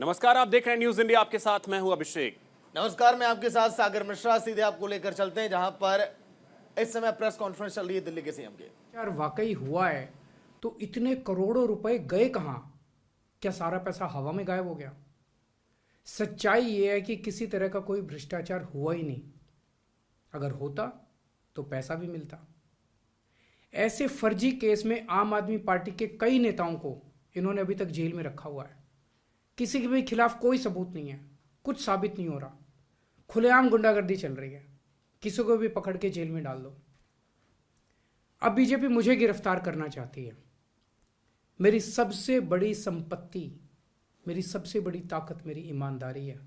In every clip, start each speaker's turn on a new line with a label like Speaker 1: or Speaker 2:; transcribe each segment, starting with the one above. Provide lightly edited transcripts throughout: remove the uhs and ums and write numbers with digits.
Speaker 1: नमस्कार, आप देख रहे हैं न्यूज इंडिया। आपके साथ मैं हूं अभिषेक।
Speaker 2: नमस्कार, मैं आपके साथ सागर मिश्रा। सीधे आपको लेकर चलते हैं जहां पर इस समय प्रेस कॉन्फ्रेंस चल रही है दिल्ली के सीएम की।
Speaker 3: यार वाकई हुआ है तो इतने करोड़ों रुपए गए कहाँ? क्या सारा पैसा हवा में गायब हो गया? सच्चाई ये है कि किसी तरह का कोई भ्रष्टाचार हुआ ही नहीं। अगर होता तो पैसा भी मिलता। ऐसे फर्जी केस में आम आदमी पार्टी के कई नेताओं को इन्होंने अभी तक जेल में रखा हुआ है। किसी के भी खिलाफ कोई सबूत नहीं है, कुछ साबित नहीं हो रहा, खुलेआम गुंडागर्दी चल रही है, किसी को भी पकड़ के जेल में डाल दो। अब बीजेपी मुझे गिरफ्तार करना चाहती है। मेरी सबसे बड़ी संपत्ति, मेरी सबसे बड़ी ताकत मेरी ईमानदारी है।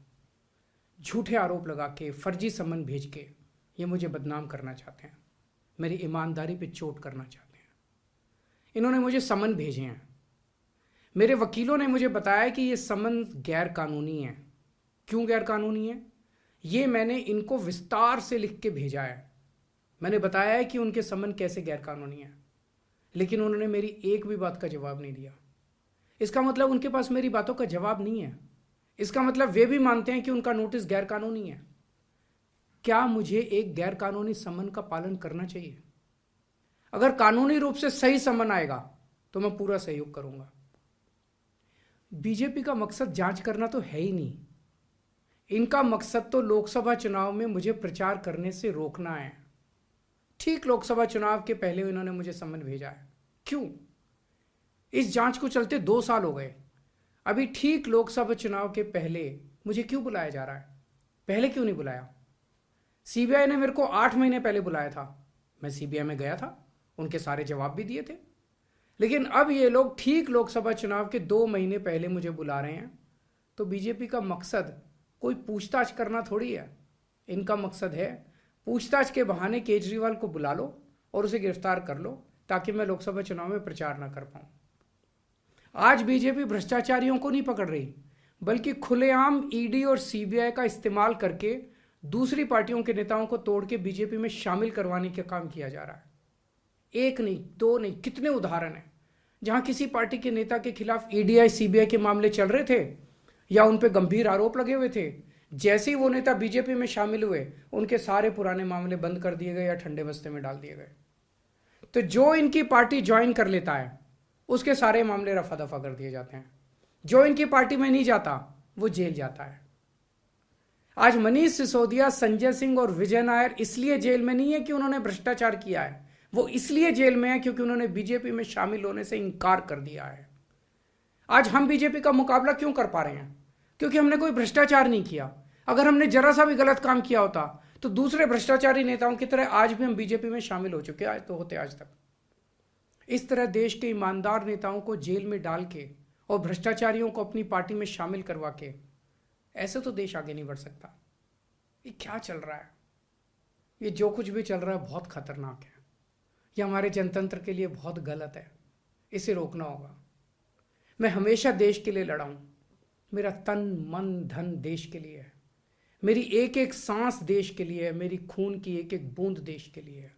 Speaker 3: झूठे आरोप लगा के, फर्जी समन भेज के ये मुझे बदनाम करना चाहते हैं, मेरी ईमानदारी पे चोट करना चाहते हैं। इन्होंने मुझे समन भेजे हैं। मेरे वकीलों ने मुझे बताया कि ये समन गैर कानूनी है। क्यों गैर कानूनी है? ये मैंने इनको विस्तार से लिख के भेजा है। मैंने बताया है कि उनके समन कैसे गैर कानूनी है, लेकिन उन्होंने मेरी एक भी बात का जवाब नहीं दिया। इसका मतलब उनके पास मेरी बातों का जवाब नहीं है। इसका मतलब वे भी मानते हैं कि उनका नोटिस गैर कानूनी है। क्या मुझे एक गैर कानूनी समन का पालन करना चाहिए? अगर कानूनी रूप से सही समन आएगा तो मैं पूरा सहयोग करूंगा। बीजेपी का मकसद जांच करना तो है ही नहीं। इनका मकसद तो लोकसभा चुनाव में मुझे प्रचार करने से रोकना है। ठीक लोकसभा चुनाव के पहले इन्होंने मुझे समन भेजा है। क्यों? इस जांच को चलते 2 साल हो गए। अभी ठीक लोकसभा चुनाव के पहले मुझे क्यों बुलाया जा रहा है? पहले क्यों नहीं बुलाया? सीबीआई ने मेरे को 8 महीने पहले बुलाया था। मैं सीबीआई में गया था, उनके सारे जवाब भी दिए थे। लेकिन अब ये लोग ठीक लोकसभा चुनाव के 2 महीने पहले मुझे बुला रहे हैं। तो बीजेपी का मकसद कोई पूछताछ करना थोड़ी है। इनका मकसद है पूछताछ के बहाने केजरीवाल को बुला लो और उसे गिरफ्तार कर लो, ताकि मैं लोकसभा चुनाव में प्रचार ना कर पाऊं। आज बीजेपी भ्रष्टाचारियों को नहीं पकड़ रही, बल्कि खुलेआम ईडी और सीबीआई का इस्तेमाल करके दूसरी पार्टियों के नेताओं को तोड़ के बीजेपी में शामिल करवाने का काम किया जा रहा है। एक नहीं, 2 नहीं, कितने उदाहरण हैं जहां किसी पार्टी के नेता के खिलाफ ईडी सीबीआई के मामले चल रहे थे या उन पे गंभीर आरोप लगे हुए थे। जैसे ही वो नेता बीजेपी में शामिल हुए, उनके सारे पुराने मामले बंद कर दिए गए या ठंडे बस्ते में डाल दिए गए। तो जो इनकी पार्टी ज्वाइन कर लेता है उसके सारे मामले रफा दफा कर दिए जाते हैं। जो इनकी पार्टी में नहीं जाता वो जेल जाता है। आज मनीष सिसोदिया, संजय सिंह और विजय नायर इसलिए जेल में नहीं है कि उन्होंने भ्रष्टाचार किया है, वो इसलिए जेल में है क्योंकि उन्होंने बीजेपी में शामिल होने से इनकार कर दिया है। आज हम बीजेपी का मुकाबला क्यों कर पा रहे हैं? क्योंकि हमने कोई भ्रष्टाचार नहीं किया। अगर हमने जरा सा भी गलत काम किया होता तो दूसरे भ्रष्टाचारी नेताओं की तरह आज भी हम बीजेपी में शामिल हो चुके होते आज तक। इस तरह देश के ईमानदार नेताओं को जेल में डाल के और भ्रष्टाचारियों को अपनी पार्टी में शामिल करवा के ऐसे तो देश आगे नहीं बढ़ सकता। ये क्या चल रहा है? ये जो कुछ भी चल रहा है बहुत खतरनाक है। ये हमारे जनतंत्र के लिए बहुत गलत है। इसे रोकना होगा। मैं हमेशा देश के लिए लड़ा हूं। मेरा तन मन धन देश के लिए है। मेरी एक एक सांस देश के लिए है। मेरी खून की एक एक बूंद देश के लिए है।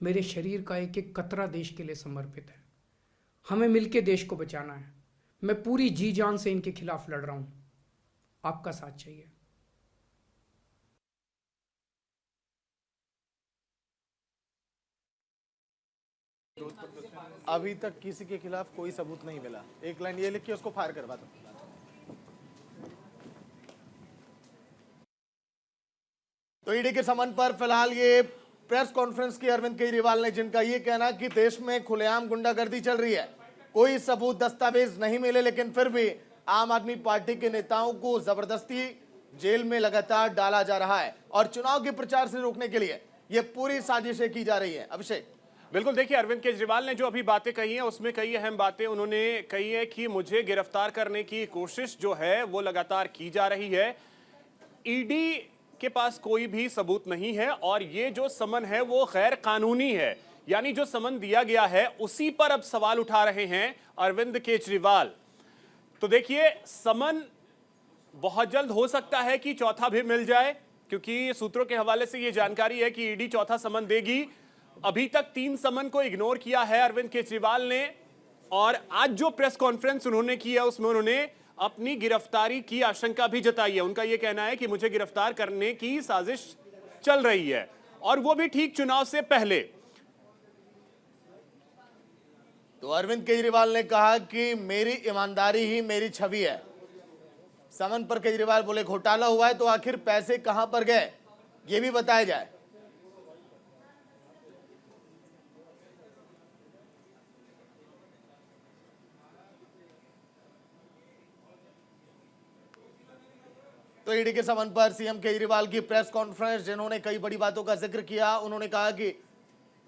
Speaker 3: मेरे शरीर का एक एक कतरा देश के लिए समर्पित है। हमें मिलकर देश को बचाना है। मैं पूरी जी जान से इनके खिलाफ लड़ रहा हूं। आपका साथ चाहिए।
Speaker 2: अभी तक किसी के खिलाफ कोई सबूत नहीं मिला। एक लाइन ये लिख के उसको फायर करवा दो। तो ईडी के समन पर फिलहाल ये प्रेस कॉन्फ्रेंस की अरविंद केजरीवाल ने, जिनका ये कहना कि देश में खुलेआम गुंडागर्दी चल रही है, कोई सबूत दस्तावेज नहीं मिले, लेकिन फिर भी आम आदमी पार्टी के नेताओं को जबरदस्ती जेल में लगातार डाला जा रहा है और चुनाव के प्रचार से रोकने के लिए यह पूरी साजिशें की जा रही है। अभिषेक,
Speaker 1: बिल्कुल, देखिए अरविंद केजरीवाल ने जो अभी बातें कही हैं उसमें कई अहम बातें उन्होंने कही है कि मुझे गिरफ्तार करने की कोशिश जो है वो लगातार की जा रही है। ईडी के पास कोई भी सबूत नहीं है और ये जो समन है वो गैर कानूनी है। यानी जो समन दिया गया है उसी पर अब सवाल उठा रहे हैं अरविंद केजरीवाल। तो देखिए, समन बहुत जल्द हो सकता है कि चौथा भी मिल जाए, क्योंकि सूत्रों के हवाले से यह जानकारी है कि ईडी चौथा समन देगी। अभी तक 3 समन को इग्नोर किया है अरविंद केजरीवाल ने, और आज जो प्रेस कॉन्फ्रेंस उन्होंने की है उसमें उन्होंने अपनी गिरफ्तारी की आशंका भी जताई है। उनका यह कहना है कि मुझे गिरफ्तार करने की साजिश चल रही है, और वो भी ठीक चुनाव से पहले।
Speaker 2: तो अरविंद केजरीवाल ने कहा कि मेरी ईमानदारी ही मेरी छवि है। समन पर केजरीवाल बोले घोटाला हुआ है तो आखिर पैसे कहां पर गए ये भी बताया जाए। तो ईडी के समन पर सीएम केजरीवाल की प्रेस कॉन्फ्रेंस, जिन्होंने कई बड़ी बातों का जिक्र किया। उन्होंने कहा कि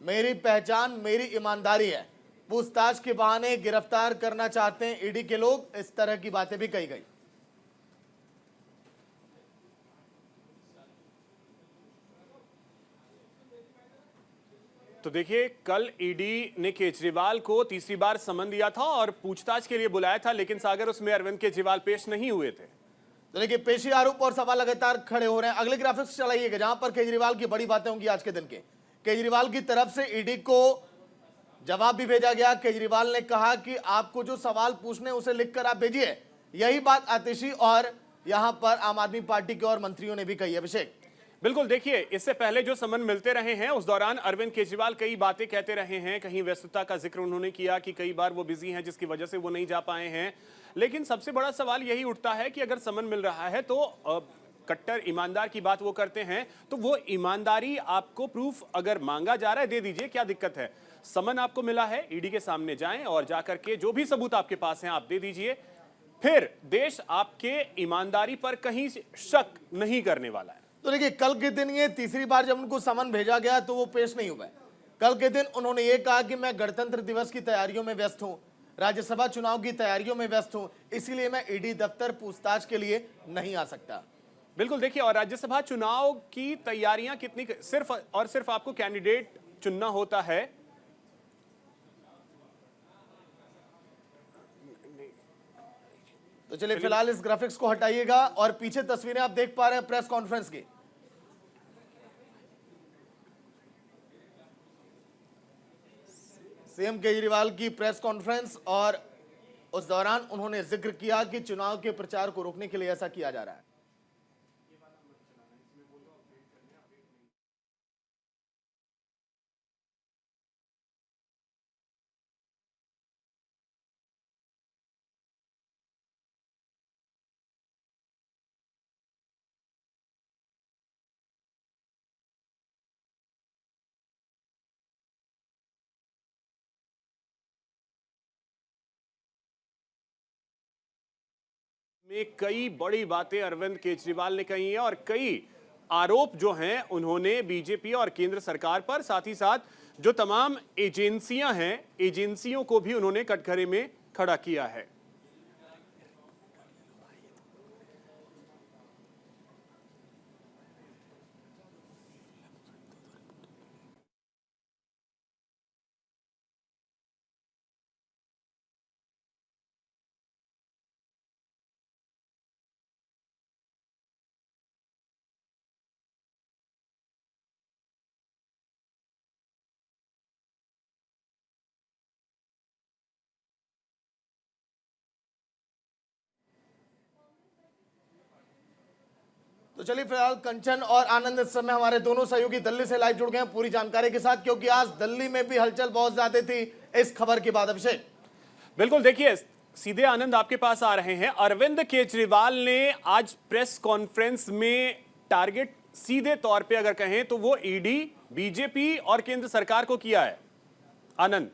Speaker 2: मेरी पहचान मेरी ईमानदारी है, पूछताछ के बहाने गिरफ्तार करना चाहते हैं ईडी के लोग, इस तरह की बातें भी कही गई।
Speaker 1: तो देखिए, कल ईडी ने केजरीवाल को तीसरी बार समन दिया था और पूछताछ के लिए बुलाया था, लेकिन सागर उसमें अरविंद केजरीवाल पेश नहीं हुए थे।
Speaker 2: तो देखिए, पेशी आरोप और सवाल लगातार खड़े हो रहे हैं। अगले ग्राफिक्स चलाइएगा जहां पर केजरीवाल की बड़ी बातें होंगी आज के दिन के। केजरीवाल की तरफ से ईडी को जवाब भी भेजा गया। केजरीवाल ने कहा कि आपको जो सवाल पूछने उसे लिखकर आप भेजिए। यही बात आतिशी और यहां पर आम आदमी पार्टी के और मंत्रियों ने भी कही। अभिषेक,
Speaker 1: बिल्कुल, देखिए, इससे पहले जो समन मिलते रहे हैं उस दौरान अरविंद केजरीवाल कई बातें कहते रहे हैं। कहीं व्यस्तता का जिक्र उन्होंने किया कि कई बार वो बिजी हैं जिसकी वजह से वो नहीं जा पाए हैं। लेकिन सबसे बड़ा सवाल यही उठता है कि अगर समन मिल रहा है तो कट्टर ईमानदार की बात वो करते हैं, तो वो ईमानदारी आपको प्रूफ अगर मांगा जा रहा है दे दीजिए, क्या दिक्कत है। समन आपको मिला है, ईडी के सामने जाएं और जाकर के जो भी सबूत आपके पास हैं आप दे दीजिए। फिर देश आपके ईमानदारी पर कहीं शक नहीं करने वाला है।
Speaker 2: तो देखिए, कल के दिन ये तीसरी बार जब उनको समन भेजा गया तो वो पेश नहीं हुए। कल के दिन उन्होंने ये कहा कि मैं गणतंत्र दिवस की तैयारियों में व्यस्त हूं, राज्यसभा चुनाव की तैयारियों में व्यस्त हूं, इसीलिए मैं ईडी दफ्तर पूछताछ के लिए नहीं आ सकता।
Speaker 1: बिल्कुल, देखिए, और राज्यसभा चुनाव की तैयारियां कितनी, सिर्फ और सिर्फ आपको कैंडिडेट चुनना होता है।
Speaker 2: तो चलिए, फिलहाल इस ग्राफिक्स को हटाइएगा और पीछे तस्वीरें आप देख पा रहे हैं प्रेस कॉन्फ्रेंस की। सीएम केजरीवाल की प्रेस कॉन्फ्रेंस, और उस दौरान उन्होंने जिक्र किया कि चुनाव के प्रचार को रोकने के लिए ऐसा किया जा रहा है।
Speaker 1: में कई बड़ी बातें अरविंद केजरीवाल ने कही हैं और कई आरोप जो हैं उन्होंने बीजेपी और केंद्र सरकार पर, साथ ही साथ जो तमाम एजेंसियां हैं, एजेंसियों को भी उन्होंने कटघरे में खड़ा किया है।
Speaker 2: तो चलिए, फिलहाल कंचन और आनंद इस समय हमारे दोनों सहयोगी दिल्ली से लाइव जुड़ गए हैं पूरी जानकारी के साथ, क्योंकि आज दिल्ली में भी हलचल बहुत ज्यादा थी इस खबर के बाद। अभिषेक,
Speaker 1: बिल्कुल, देखिए, सीधे आनंद आपके पास आ रहे हैं। अरविंद केजरीवाल ने आज प्रेस कॉन्फ्रेंस में टारगेट सीधे तौर पे अगर कहें तो वो ईडी, बीजेपी और केंद्र सरकार को किया है। आनंद,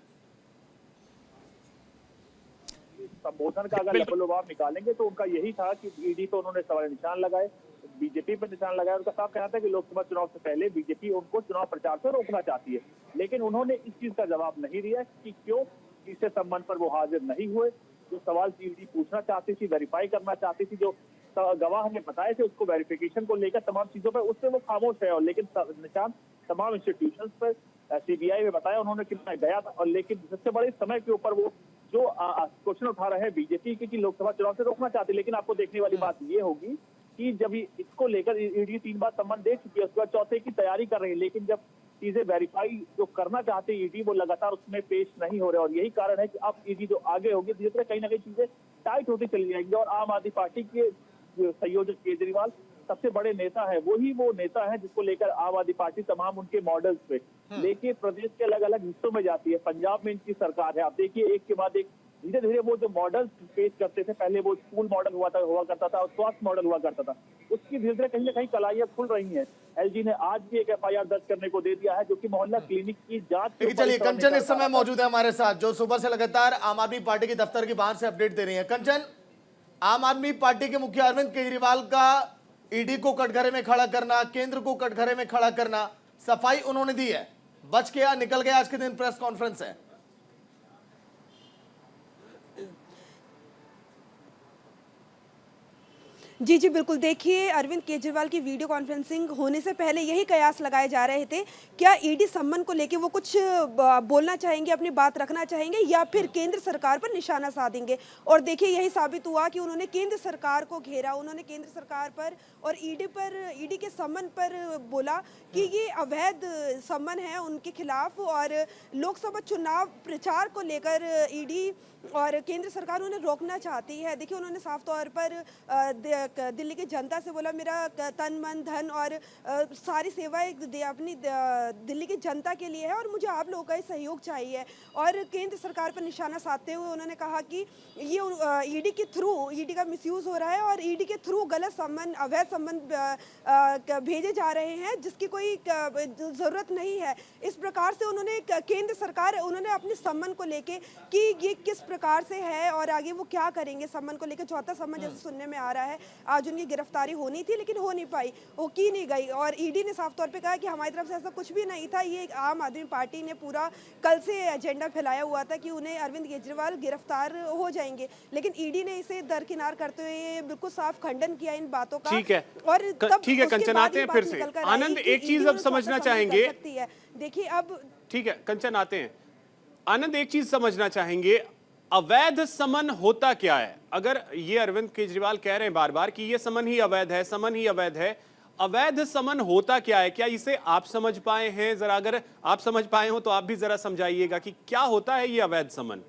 Speaker 4: संबोधन का अगर लबोलबाब निकालेंगे तो उनका यही था कि ईडी तो उन्होंने सवाल निशान लगाए, बीजेपी पर निशान लगाया। उनका साफ कहना था कि लोकसभा चुनाव से पहले बीजेपी उनको चुनाव प्रचार से रोकना चाहती है, लेकिन उन्होंने इस चीज का जवाब नहीं दिया कि क्यों इससे संबंध पर वो हाजिर नहीं हुए। जो सवाल ईडी पूछना चाहती थी, वेरीफाई करना चाहती थी, जो गवाह ने बताए थे उसको वेरिफिकेशन को लेकर तमाम चीजों पर, उससे वो खामोश है। और लेकिन निशान तमाम इंस्टीट्यूशंस पर, सीबीआई में बताया उन्होंने कितना गया था। और लेकिन सबसे बड़े समय के ऊपर वो जो क्वेश्चन उठा रहे हैं बीजेपी के कि लोकसभा चुनाव से रोकना चाहती है। लेकिन आपको देखने वाली बात ये होगी कि जब इसको लेकर ईडी 3 बार सम्मन दे चुकी है, उसके बाद चौथे की तैयारी कर रही है, लेकिन जब चीजें वेरीफाई जो करना चाहते हैं ईडी, वो लगातार उसमें पेश नहीं हो रहे। और यही कारण है कि अब ईडी जो आगे होगी, धीरे धीरे कहीं ना कहीं चीजें टाइट होती चली जाएंगी और आम आदमी पार्टी के जो संयोजक केजरीवाल सबसे बड़े नेता है, वही वो नेता है जिसको लेकर आम आदमी पार्टी तमाम उनके मॉडल्स पे लेके प्रदेश के अलग अलग हिस्सों में जाती है। पंजाब में इनकी सरकार है, आप देखिए एक के बाद एक धीरे धीरे वो जो मॉडल पेश करते थे, पहले वो स्कूल मॉडल हुआ करता था और स्वास्थ्य मॉडल हुआ करता था, उसकी धीरे धीरे कहीं ना कहीं कलाइयां खुल रही हैं। एलजी ने आज भी एक FIR दर्ज करने को दे दिया है, जो कि मोहल्ला क्लिनिक की जांच के ऊपर
Speaker 2: चलिए
Speaker 4: इस तरह
Speaker 2: कंचन
Speaker 4: निकल
Speaker 2: इस समय
Speaker 4: रहा था।
Speaker 2: मौजूद है हमारे साथ, जो सुबह से लगातार आम आदमी पार्टी के दफ्तर के बाहर से अपडेट दे रही है। कंचन, आम आदमी पार्टी के मुखिया अरविंद केजरीवाल का ईडी को कटघरे में खड़ा करना, केंद्र को कटघरे में खड़ा करना, सफाई उन्होंने दी है, बच गया निकल गया, आज के दिन प्रेस कॉन्फ्रेंस है।
Speaker 5: जी जी बिल्कुल, देखिए अरविंद केजरीवाल की वीडियो कॉन्फ्रेंसिंग होने से पहले यही कयास लगाए जा रहे थे, क्या ईडी सम्मन को लेके वो कुछ बोलना चाहेंगे, अपनी बात रखना चाहेंगे या फिर केंद्र सरकार पर निशाना साधेंगे। और देखिए यही साबित हुआ कि उन्होंने केंद्र सरकार को घेरा, उन्होंने केंद्र सरकार पर और ईडी के सम्मन पर बोला कि ये अवैध सम्मन है उनके खिलाफ और लोकसभा चुनाव प्रचार को लेकर ईडी और केंद्र सरकार उन्हें रोकना चाहती है। देखिए उन्होंने साफ तौर पर दिल्ली की जनता से बोला, मेरा तन मन धन और सारी सेवाएं अपनी दिल्ली की जनता के लिए है और मुझे आप लोगों का ही सहयोग चाहिए। और केंद्र सरकार पर निशाना साधते हुए उन्होंने कहा कि ये ईडी के थ्रू ईडी का मिसयूज हो रहा है और ईडी के थ्रू गलत सम्मन, अवैध सम्मन भेजे जा रहे हैं जिसकी कोई ज़रूरत नहीं है। इस प्रकार से उन्होंने केंद्र सरकार उन्होंने अपने सम्मन को लेके कि ये किस प्रकार से है और आगे वो क्या करेंगे सम्मन को लेकर, चौथा सम्मन जैसे सुनने में आ रहा है। आज उनकी गिरफ्तारी होनी थी लेकिन हो नहीं पाई, वो की नहीं गई और ईडी ने साफ तौर पे कहा कि हमारी तरफ से ऐसा कुछ भी नहीं था। ये आम आदमी पार्टी ने पूरा कल से एजेंडा फैलाया हुआ था कि उन्हें अरविंद केजरीवाल गिरफ्तार हो जाएंगे, लेकिन ईडी ने इसे दरकिनार करते हुए बिल्कुल साफ खंडन किया इन बातों का।
Speaker 1: ठीक है,
Speaker 5: और
Speaker 1: ठीक है कंचन, आते हैं फिर से। आनंद, एक चीज अब समझना चाहेंगे,
Speaker 5: देखिए अब
Speaker 1: ठीक है कंचन आते हैं। आनंद, एक चीज समझना चाहेंगे, अवैध समन होता क्या है? अगर ये अरविंद केजरीवाल कह रहे हैं बार बार कि ये समन ही अवैध है, समन ही अवैध है, अवैध समन होता क्या है? क्या इसे आप समझ पाए हैं? जरा अगर आप समझ पाए हो तो आप भी जरा समझाइएगा कि क्या होता है ये अवैध समन।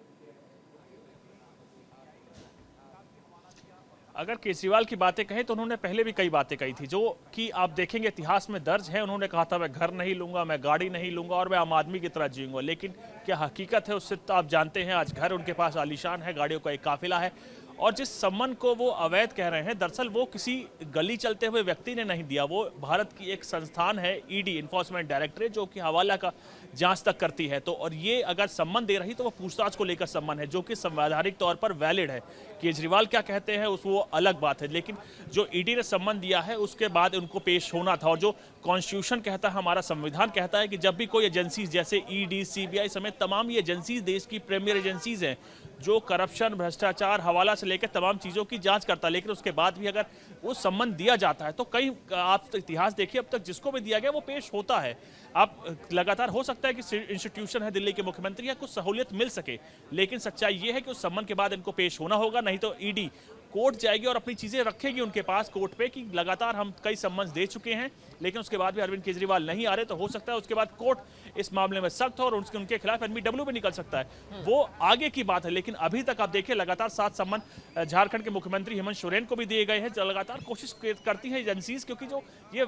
Speaker 6: अगर केजरीवाल की बातें कहें तो उन्होंने पहले भी कई बातें कही थी जो कि आप देखेंगे इतिहास में दर्ज है। उन्होंने कहा था मैं घर नहीं लूंगा, मैं गाड़ी नहीं लूंगा और मैं आम आदमी की तरह जीऊंगा, लेकिन क्या हकीकत है उससे तो आप जानते हैं। आज घर उनके पास आलीशान है, गाड़ियों का एक काफिला है और जिस सम्मन को वो अवैध कह रहे हैं, दरअसल वो किसी गली चलते हुए व्यक्ति ने नहीं दिया। वो भारत की एक संस्थान है ईडी, इन्फोर्समेंट डायरेक्टरेट, जो कि हवाला का जांच तक करती है। तो और ये अगर सम्मन दे रही तो वो पूछताछ को लेकर सम्मन है, जो कि संवैधानिक तौर पर वैलिड है। केजरीवाल क्या कहते हैं उस वो अलग बात है, लेकिन जो ईडी ने सम्मन दिया है उसके बाद उनको पेश होना था। और जो कॉन्स्टिट्यूशन कहता है, हमारा संविधान कहता है कि जब भी कोई एजेंसीज जैसे ईडी, सीबीआई समेत तमाम ये एजेंसीज देश की प्रीमियर एजेंसीज हैं जो करप्शन, भ्रष्टाचार, हवाला से लेकर तमाम चीज़ों की जांच करता है, लेकिन उसके बाद भी अगर वो सम्मन दिया जाता है तो कई आप इतिहास देखिए, अब तक जिसको भी दिया गया वो पेश होता है। आप लगातार हो सकता है कि इंस्टीट्यूशन है दिल्ली के मुख्यमंत्री या कुछ सहूलियत मिल सके, लेकिन सच्चाई ये है कि उस सम्मन के बाद इनको पेश होना होगा, नहीं तो ईडी कोर्ट जाएगी और अपनी चीजें रखेगी उनके पास कोर्ट पे कि लगातार हम कई सम्मन दे चुके हैं, लेकिन उसके बाद भी अरविंद केजरीवाल नहीं आ रहे। तो हो सकता है उसके बाद कोर्ट इस मामले में सख्त हो और उनके खिलाफ एनबीडब्ल्यू भी निकल सकता है। वो आगे की बात है, लेकिन अभी तक आप देखिए लगातार 7 सम्मन झारखंड के मुख्यमंत्री हेमंत सोरेन को भी दिए गए हैं। लगातार कोशिश करती है एजेंसीज, क्योंकि जो ये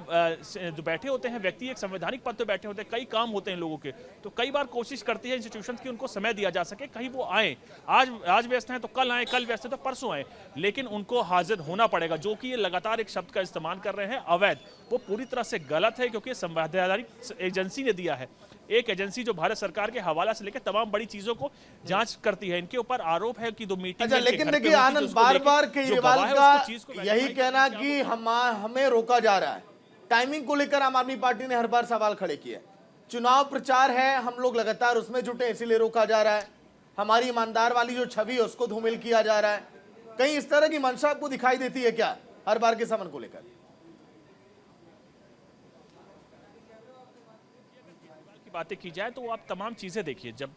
Speaker 6: जो बैठे होते हैं व्यक्ति एक संवैधानिक पद पर बैठे होते हैं, कई काम होते हैं लोगों के, तो कई बार कोशिश करती है इंस्टीट्यूशन की उनको समय दिया जा सके, कहीं वो आए। आज व्यस्त हैं तो कल आए, कल व्यस्त है तो परसों आए, लेकिन उनको हाजिर होना पड़ेगा। जो कि ये लगातार एक शब्द का इस्तेमाल कर रहे हैं अवैध, वो पूरी तरह से गलत है, क्योंकि संवैधानिक एजेंसी ने दिया है। एक एजेंसी जो भारत सरकार के हवाला से लेकर तमाम बड़ी चीजों को जांच करती है। इनके ऊपर आरोप है कि 2 मीटिंग
Speaker 2: लेकिन देखिए आनंद, बार-बार केजरीवाल का यही कहना कि हमें रोका जा रहा है। टाइमिंग को लेकर आम आदमी पार्टी ने हर बार सवाल खड़े किए। चुनाव प्रचार है, हम लोग लगातार उसमें जुटे, इसीलिए रोका जा रहा है। हमारी ईमानदार वाली जो छवि है उसको धूमिल किया जा रहा है। कहीं इस तरह की मंशा आपको दिखाई देती है क्या हर बार के समन को लेकर?
Speaker 6: की बातें की जाए तो आप तमाम चीजें देखिए। जब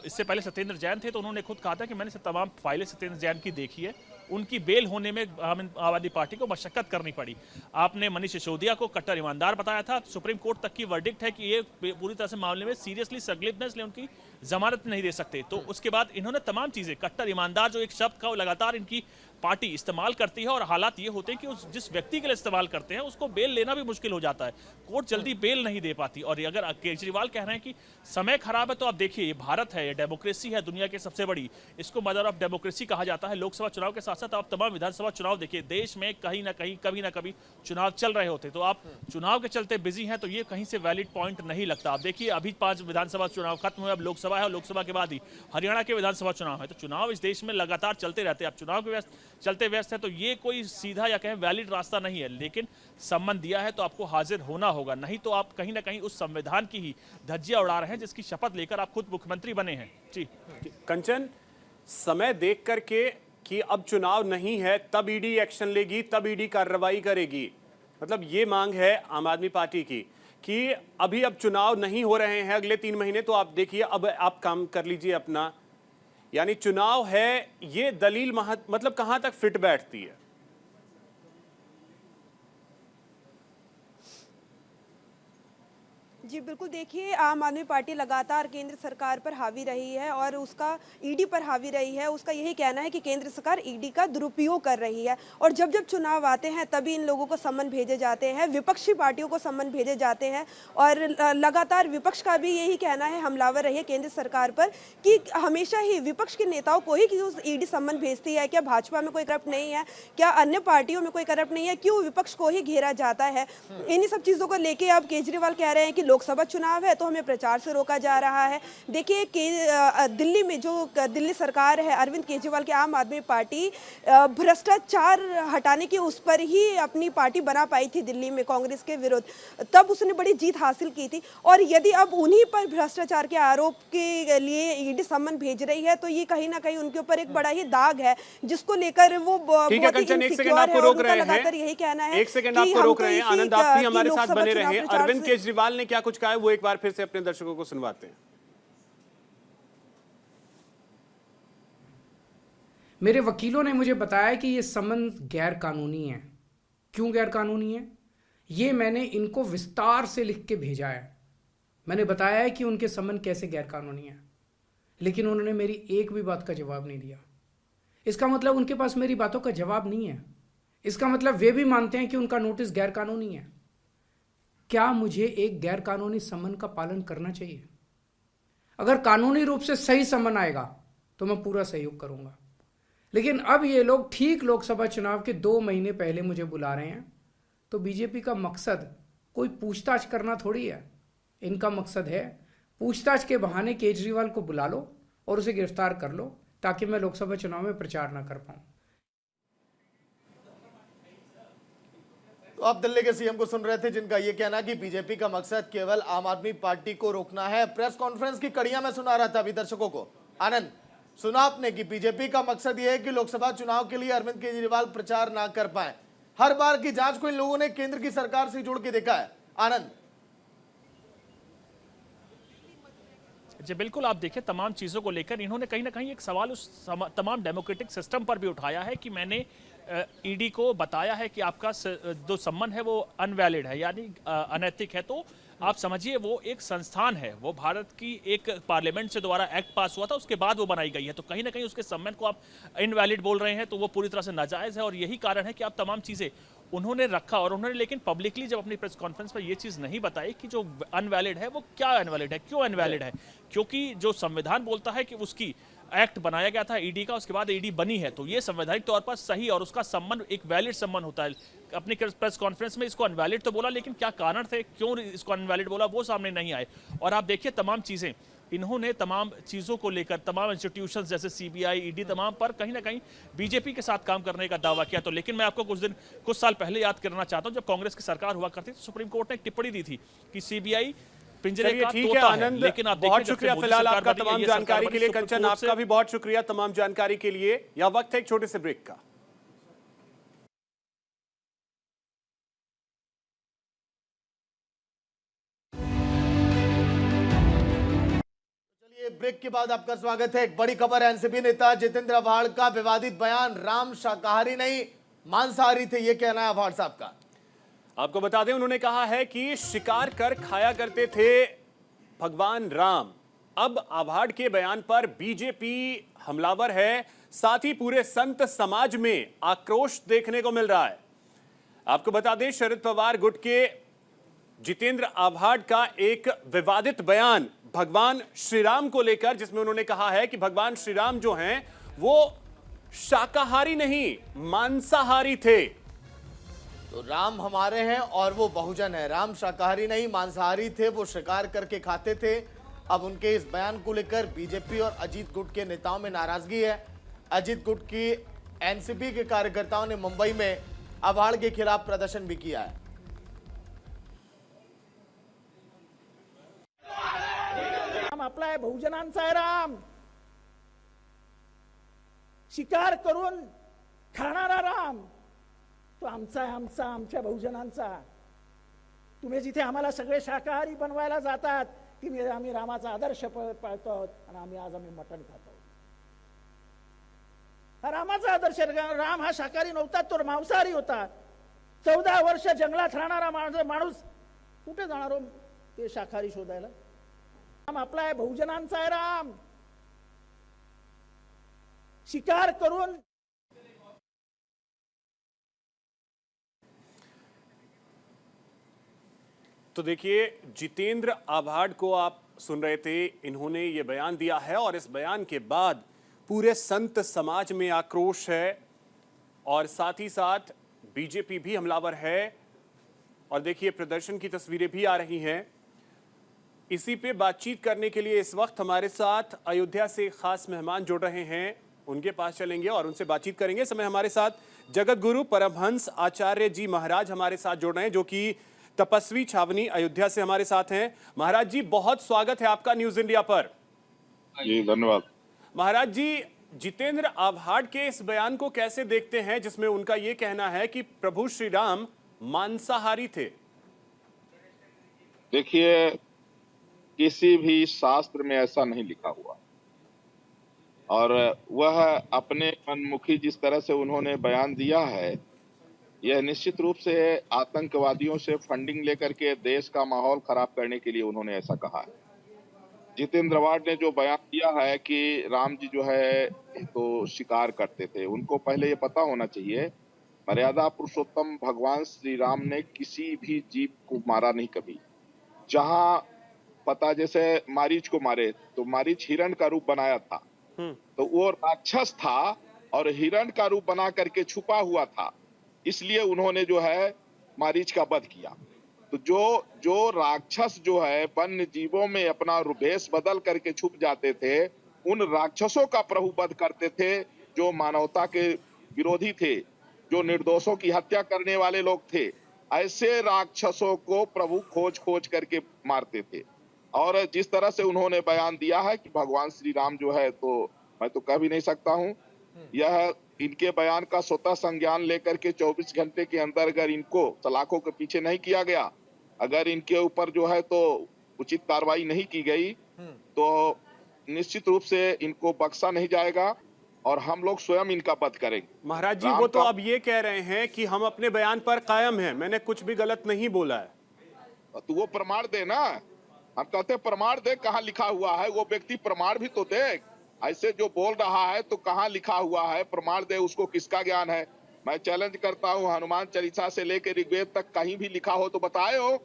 Speaker 6: इससे पहले सत्येंद्र जैन थे तो उन्होंने खुद कहा था कि मैंने तमाम फाइलें सत्येंद्र जैन की देखी है उनकी बेल होने में आम आदमी पार्टी को मशक्कत करनी पड़ी। आपने मनीष सिसोदिया को कट्टर ईमानदार बताया था, सुप्रीम कोर्ट तक की वर्डिक्ट है कि ये पूरी तरह से मामले में सीरियसली संलिप्त है, इसलिए उनकी जमानत नहीं दे सकते। तो उसके बाद इन्होंने तमाम चीजें, कट्टर ईमानदार जो एक शब्द का वो लगातार इनकी पार्टी इस्तेमाल करती है, और हालात ये होते हैं कि उस जिस व्यक्ति के लिए इस्तेमाल करते हैं उसको बेल लेना भी मुश्किल हो जाता है, कोर्ट जल्दी बेल नहीं दे पाती। और अगर केजरीवाल कह रहे हैं कि समय खराब है, तो आप देखिए, ये भारत है, ये डेमोक्रेसी है, दुनिया की सबसे बड़ी, इसको मदर ऑफ डेमोक्रेसी कहा जाता है। लोकसभा चुनाव के साथ साथ आप तमाम विधानसभा चुनाव देखिए, देश में कहीं ना कहीं कभी ना कभी चुनाव चल रहे होते, तो आप चुनाव के चलते बिजी हैं, तो ये कहीं से वैलिड पॉइंट नहीं लगता। आप देखिए, अभी 5 विधानसभा चुनाव खत्म हुए, अब लोकसभा है, और लोकसभा के बाद ही हरियाणा के विधानसभा चुनाव है, तो चुनाव इस देश में लगातार चलते रहते हैं। आप चुनाव के चलते व्यस्त है, तो ये कोई सीधा या कहें वैलिड रास्ता नहीं है, लेकिन सम्मन दिया है तो आपको हाजिर होना होगा, नहीं तो आप कहीं ना कहीं उस संविधान की ही धज्जियां उड़ा रहे हैं जिसकी शपथ लेकर आप खुद मुख्यमंत्री बने हैं। जी
Speaker 1: कंचन, समय देख करके कि अब चुनाव नहीं है तब ईडी एक्शन लेगी, तब ईडी कार्रवाई करेगी, मतलब ये मांग है आम आदमी पार्टी की कि अभी अब चुनाव नहीं हो रहे हैं अगले 3 महीने, तो आप देखिए अब आप काम कर लीजिए अपना, यानी चुनाव है, ये दलील मतलब कहां तक फिट बैठती है?
Speaker 5: जी बिल्कुल, देखिए आम आदमी पार्टी लगातार केंद्र सरकार पर हावी रही है और उसका ईडी पर हावी रही है। उसका यही कहना है कि केंद्र सरकार ईडी का दुरुपयोग कर रही है, और जब जब चुनाव आते हैं तभी इन लोगों को सम्मन भेजे जाते हैं, विपक्षी पार्टियों को सम्मन भेजे जाते हैं। और लगातार विपक्ष का भी यही कहना है, हमलावर रही है केंद्र सरकार पर, कि हमेशा ही विपक्ष के नेताओं को ही क्यों ईडी सम्मन भेजती है, क्या भाजपा में कोई करप्ट नहीं है, क्या अन्य पार्टियों में कोई करप्ट नहीं है, क्यों विपक्ष को ही घेरा जाता है। इन्हीं सब चीज़ों को लेके अब केजरीवाल कह रहे हैं कि लोकसभा चुनाव है तो हमें प्रचार से रोका जा रहा है। देखिए कि दिल्ली में जो दिल्ली सरकार है, अरविंद केजरीवाल की आम आदमी पार्टी भ्रष्टाचार हटाने की उस पर ही अपनी पार्टी बना पाई थी दिल्ली में कांग्रेस के विरुद्ध, तब उसने बड़ी जीत हासिल की थी। और यदि अब उन्हीं पर भ्रष्टाचार के आरोप के लिए ईडी सम्मन भेज रही है तो ये कहीं ना कहीं उनके ऊपर एक बड़ा ही दाग है, जिसको लेकर वो बहुत ही इनसिक्योर है। और उनका लगातार यही कहना है,
Speaker 1: एक सेकंड आपको रोक रहे हैं, आनंद आप भी हमारे साथ बने रहे। अरविंद केजरीवाल ने क्या कुछ कहा है वो एक बार फिर से अपने दर्शकों को सुनवाते हैं।
Speaker 3: मेरे वकीलों ने मुझे बताया कि ये सम्मन गैर कानूनी है। क्यों गैर कानूनी है, ये मैंने इनको विस्तार से लिख के भेजा है। मैंने बताया है कि उनके सम्मन कैसे गैर कानूनी है, लेकिन उन्होंने मेरी एक भी बात का जवाब नहीं दिया। इसका मतलब उनके पास मेरी बातों का जवाब नहीं है। इसका मतलब वे भी मानते हैं कि उनका नोटिस गैर कानूनी है। क्या मुझे एक गैर कानूनी सम्मन का पालन करना चाहिए? अगर कानूनी रूप से सही सम्मन आएगा तो मैं पूरा सहयोग करूंगा, लेकिन अब ये लोग ठीक लोकसभा चुनाव के 2 महीने पहले मुझे बुला रहे हैं, तो बीजेपी का मकसद कोई पूछताछ करना थोड़ी है। इनका मकसद है पूछताछ के बहाने केजरीवाल को बुला लो और उसे गिरफ्तार कर लो, ताकि मैं लोकसभा चुनाव में प्रचार ना कर पाऊं।
Speaker 2: तो आप दिल्ली के सीएम को सुन रहे थे, जिनका यह कहना कि बीजेपी का मकसद केवल आम आदमी पार्टी को रोकना है। प्रेस कॉन्फ्रेंस की कड़ियां मैं सुना रहा था अभी दर्शकों को। आनंद, सुना आपने कि बीजेपी का मकसद यह है कि लोकसभा चुनाव के लिए अरविंद केजरीवाल प्रचार ना कर पाए। हर बार की जांच को इन लोगों ने केंद्र की सरकार से जोड़ के देखा है। आनंद
Speaker 6: जी बिल्कुल, आप देखिए तमाम चीज़ों को लेकर इन्होंने कहीं ना कहीं एक सवाल उस तमाम डेमोक्रेटिक सिस्टम पर भी उठाया है कि मैंने ईडी को बताया है कि आपका जो सम्मन है वो अनवैलिड है, यानी अनैतिक है। तो आप समझिए वो एक संस्थान है, वो भारत की एक पार्लियामेंट से द्वारा एक्ट पास हुआ था, उसके बाद वो बनाई गई है, तो कहीं ना कहीं उसके सम्मन को आप इनवैलिड बोल रहे हैं, तो वो पूरी तरह से नाजायज़ है। और यही कारण है कि आप तमाम चीज़ें उन्होंने रखा, और उन्होंने लेकिन पब्लिकली जब अपनी प्रेस कॉन्फ्रेंस पर ये चीज़ नहीं बताई कि जो अनवैलिड है वो क्या अनवैलिड है, क्यों अनवैलिड है। क्योंकि जो संविधान बोलता है कि उसकी एक्ट बनाया गया था ईडी का, उसके बाद ईडी बनी है, तो ये संवैधानिक तौर पर सही और उसका सम्मन एक वैलिड सम्मन होता है। अपनी प्रेस कॉन्फ्रेंस में इसको अनवैलिड तो बोला, लेकिन क्या कारण थे, क्यों इसको अनवैलिड बोला, वो सामने नहीं आए। और आप देखिए तमाम चीज़ें इन्होंने तमाम चीज़ों को लेकर तमाम इंस्टीट्यूशंस जैसे सीबीआई, ईडी, तमाम पर कहीं ना कहीं बीजेपी के साथ काम करने का दावा किया। तो लेकिन मैं आपको कुछ साल पहले याद करना चाहता हूँ, जब कांग्रेस की सरकार हुआ करती थी, सुप्रीम कोर्ट ने एक टिप्पणी दी थी कि सीबीआई पिंजरे का तोता है। लेकिन आप
Speaker 1: बहुत शुक्रिया फिलहाल आपका तमाम जानकारी के लिए। कंचन, आपका भी बहुत शुक्रिया तमाम जानकारी के लिए। यह वक्त है एक छोटे से ब्रेक का।
Speaker 2: ब्रेक के बाद आपका स्वागत है। एक बड़ी खबर है, एनसीपी नेता जितेंद्र आव्हाड का विवादित बयान, राम शाकाहारी नहीं मांसाहारी थे, ये कहना है आव्हाड साहब का।
Speaker 1: आपको बता दें, उन्होंने कहा है कि शिकार कर खाया करते थे भगवान राम। अब आव्हाड के बयान पर बीजेपी हमलावर है, साथ ही पूरे संत समाज में आक्रोश देखने को मिल रहा है। आपको बता दें, शरद पवार गुट के जितेंद्र आव्हाड का एक विवादित बयान भगवान श्री राम को लेकर, जिसमें उन्होंने कहा है कि भगवान श्री राम जो हैं वो शाकाहारी नहीं मांसाहारी थे।
Speaker 2: तो राम हमारे हैं और वो बहुजन है, राम शाकाहारी नहीं मांसाहारी थे, वो शिकार करके खाते थे। अब उनके इस बयान को लेकर बीजेपी और अजीत गुट के नेताओं में नाराजगी है। अजीत गुट की एनसीपी के कार्यकर्ताओं ने मुंबई में आव्हाड के खिलाफ प्रदर्शन भी किया है।
Speaker 7: राम आपला आहे, बहुजनांचा आहे राम, शिकार करून खाणारा राम तो आमचा आहे, आमच्या बहुजनांचा। तुम्ही जिथे आम्हाला सगळे शाकाहारी बनवायला जातात की आम्ही रामाचा आदर्श पाळतो आणि आम्ही मटण खातो। हा रामाचा आदर्श, राम हा शाकाहारी नव्हता, तो मांसाहारी होता। 14 वर्ष जंगलात राहणारा माणूस कुठे जाणार हो ते शाकाहारी शोधायला? राम आपला आहे, बहुजनांचा आहे राम, शिकार करून।
Speaker 1: तो देखिए, जितेंद्र आव्हाड को आप सुन रहे थे, इन्होंने ये बयान दिया है और इस बयान के बाद पूरे संत समाज में आक्रोश है और साथ ही साथ बीजेपी भी हमलावर है। और देखिए, प्रदर्शन की तस्वीरें भी आ रही हैं। इसी पे बातचीत करने के लिए इस वक्त हमारे साथ अयोध्या से खास मेहमान जुड़ रहे हैं, उनके पास चलेंगे और उनसे बातचीत करेंगे। इस समय हमारे साथ जगत गुरु परमहंस आचार्य जी महाराज हमारे साथ जुड़ रहे हैं, जो कि तपस्वी छावनी अयोध्या से हमारे साथ हैं। महाराज जी, बहुत स्वागत है आपका न्यूज इंडिया पर।
Speaker 8: जी धन्यवाद।
Speaker 1: महाराज जी, जितेंद्र आव्हाड के इस बयान को कैसे देखते हैं, जिसमें उनका यह कहना है कि प्रभु श्री राम मांसाहारी थे?
Speaker 8: देखिए, किसी भी शास्त्र में ऐसा नहीं लिखा हुआ और वह अपने मनमुखी जिस तरह से उन्होंने बयान दिया है, यह निश्चित रूप से आतंकवादियों से फंडिंग लेकर के देश का माहौल खराब करने के लिए उन्होंने ऐसा कहा है। जितेंद्र आव्हाड ने जो बयान दिया है कि राम जी जो है तो शिकार करते थे, उनको पहले ये पता होना चाहिए, मर्यादा पुरुषोत्तम भगवान श्री राम ने किसी भी जीव को मारा नहीं कभी। जहां पता, जैसे मारीच को मारे तो मारीच हिरण का रूप बनाया था, तो वो राक्षस था और हिरण का रूप बना करके छुपा हुआ था, इसलिए उन्होंने जो है मारीच का वध किया। तो जो राक्षस जो है वन्य जीवों में अपना वेश बदल करके छुप जाते थे, उन राक्षसों का प्रभु वध करते थे, जो मानवता के विरोधी थे, जो निर्दोषों की हत्या करने वाले लोग थे। ऐसे राक्षसों को प्रभु खोज खोज करके मारते थे। और जिस तरह से उन्होंने बयान दिया है कि भगवान श्री राम जो है, तो मैं तो कह भी नहीं सकता हूं, यह इनके बयान का स्वतः संज्ञान लेकर के 24 घंटे के अंदर अगर इनको सलाखों के पीछे नहीं किया गया, अगर इनके ऊपर जो है तो उचित कार्रवाई नहीं की गई, तो निश्चित रूप से इनको बख्शा नहीं जाएगा और हम लोग स्वयं इनका वध करेंगे।
Speaker 1: महाराज जी, वो तो अब ये कह रहे हैं कि हम अपने बयान पर कायम हैं, मैंने कुछ भी गलत नहीं बोला है।
Speaker 8: तो वो प्रमाण दे ना, हम कहते प्रमाण दे, कहाँ लिखा हुआ है, वो व्यक्ति प्रमाण भी तो दे। ऐसे जो बोल रहा है तो कहाँ लिखा हुआ है, प्रमाण दे, उसको किसका ज्ञान है। मैं चैलेंज करता हूँ, हनुमान चालीसा से लेकर ऋग्वेद तक कहीं भी लिखा हो तो बताए हो।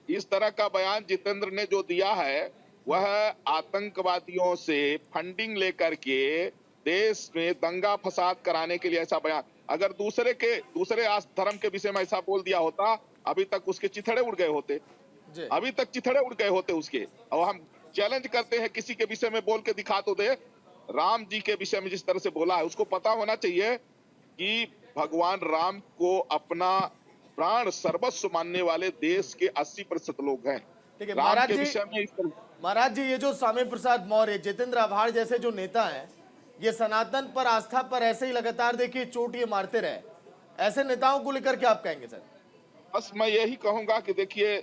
Speaker 8: इस तरह का बयान जितेंद्र ने जो दिया है, वह आतंकवादियों से फंडिंग लेकर के देश में दंगा फसाद कराने के लिए ऐसा बयान, अगर दूसरे धर्म के विषय में ऐसा बोल दिया होता, अभी तक उसके चिथड़े उड़ गए होते, अभी तक चिथड़े उड़ गए होते उसके। और हम चैलेंज करते हैं, किसी के विषय में बोल के दिखा तो दे। राम जी के विषय में जिस तरह से बोला है, उसको पता होना चाहिए कि भगवान राम को अपना प्राण सर्वस्व मानने वाले देश के 80% लोग हैं।
Speaker 2: ठीक है
Speaker 8: राम के विषय में
Speaker 2: महाराज जी, ये जो स्वामी प्रसाद मौर्य, जितेंद्र आव्हाड जैसे जो नेता हैं, ये सनातन पर, आस्था पर ऐसे ही लगातार देखिए चोट ये मारते रहे, ऐसे नेताओं को लेकर क्या आप कहेंगे सर?
Speaker 8: बस मैं यही कहूंगा कि देखिए,